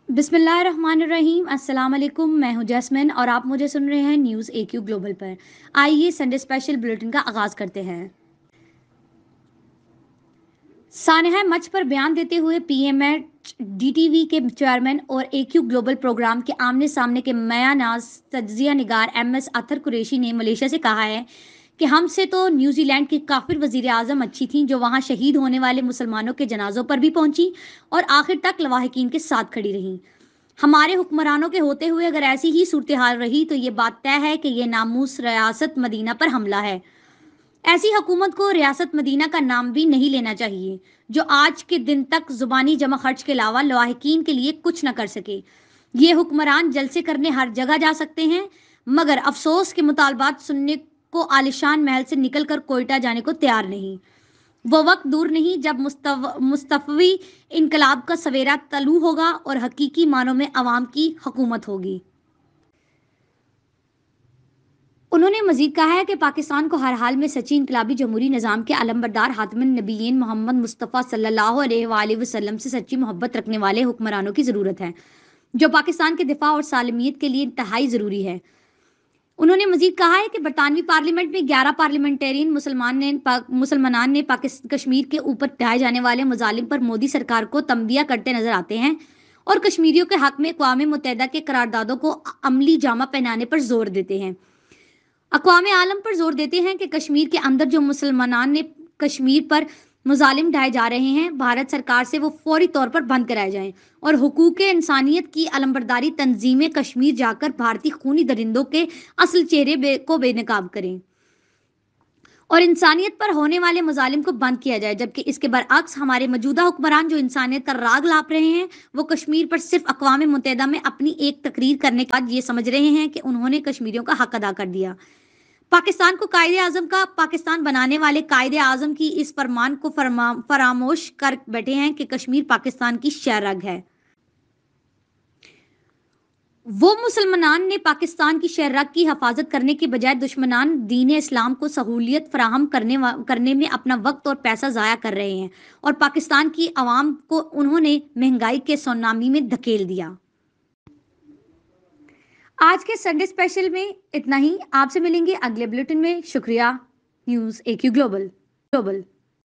बिस्मिल्लाहिर्रहमानिर्रहीम। अस्सलाम वालेकुम। मैं हूं जैस्मिन और आप मुझे सुन रहे हैं न्यूज़ AQ ग्लोबल पर। आइए संडे स्पेशल बुलेटिन का आगाज करते हैं। सानहा मच पर बयान देते हुए PMH DTV के चेयरमैन और AQ ग्लोबल प्रोग्राम के आमने सामने के मयानाज तज्जिया निगार MS अतर कुरैशी ने मलेशिया से कहा है कि हमसे तो न्यूजीलैंड की काफिर वजीर आजम अच्छी थी, जो वहां शहीद होने वाले मुसलमानों के जनाजों पर भी पहुंची और आखिर तक लवाहिकीन के साथ खड़ी रही। हमारे हुक्मरानों के होते हुए अगर ऐसी ही सूरत हाल रही तो ये बात तय है कि ये नामूस रियासत मदीना पर हमला है। ऐसी हुकूमत को रियासत मदीना का नाम भी नहीं लेना चाहिए, जो आज के दिन तक जुबानी जमा खर्च के अलावा लवाहिकीन के लिए कुछ न कर सके। ये हुक्मरान जलसे करने हर जगह जा सकते हैं, मगर अफसोस के मुतालबात सुनने को आलिशान महल से निकलकर कोयटा जाने को तैयार नहीं। वो वक्त दूर नहीं जब मुस्तफवी इनकलाब का सवेरा तलू होगा और हकीकी मानों में अवाम की हुकूमत होगी। उन्होंने मजीद कहा है कि पाकिस्तान को हर हाल में सच्ची इनकलाबी जमहूरी निज़ाम के अलमबरदार हातिमुन नबीयीन मोहम्मद मुस्तफ़ा सल्लल्लाहु अलैहि वसल्लम से सच्ची मोहब्बत रखने वाले हुक्मरानों की ज़रूरत है, जो पाकिस्तान के दिफा और सालमियत के लिए इंतहाई ज़रूरी है। उन्होंने मजीद कहा है कि बरतानवी पार्लियामेंट में 11 पार्लियामेंटेरियन मुसलमानान ने कश्मीर के ऊपर ढाए जाने वाले मजालिम पर मोदी सरकार को तंबिया करते नजर आते हैं और कश्मीरियों के हक में अक़वाम मुत्तहिदा के करारदादों को अमली जामा पहनाने पर जोर देते हैं। अक़वाम आलम पर जोर देते हैं कि कश्मीर के अंदर जो मुसलमानान ने कश्मीर पर मुजालिम ढाए जा रहे हैं, भारत सरकार से वो फौरी तौर पर बंद कराए जाएं और हुकूक इंसानियत की अलमबरदारी तंजीमें कश्मीर जाकर भारतीय खूनी दरिंदों के असल चेहरे को बेनकाब करें और इंसानियत पर होने वाले मजालिम को बंद किया जाए। जबकि इसके बरअक्स हमारे मौजूदा हुक्मरान जो इंसानियत का राग लाप रहे हैं, वो कश्मीर पर सिर्फ अक़वाम मुत्तहिदा में अपनी एक तकरीर करने के बाद ये समझ रहे हैं कि उन्होंने कश्मीरियों का हक अदा कर दिया। पाकिस्तान को कायदे आजम का पाकिस्तान बनाने वाले कायदे आजम की इस फरमान को फरामोश कर बैठे हैं कि कश्मीर पाकिस्तान की शहरग है। वो मुसलमानान ने पाकिस्तान की शहरग की हिफाजत करने के बजाय दुश्मनान दीन इस्लाम को सहूलियत फराहम करने में अपना वक्त और पैसा ज़ाया कर रहे हैं और पाकिस्तान की आवाम को उन्होंने महंगाई के सुनामी में धकेल दिया। आज के संडे स्पेशल में इतना ही। आपसे मिलेंगे अगले बुलेटिन में। शुक्रिया। News AQ global.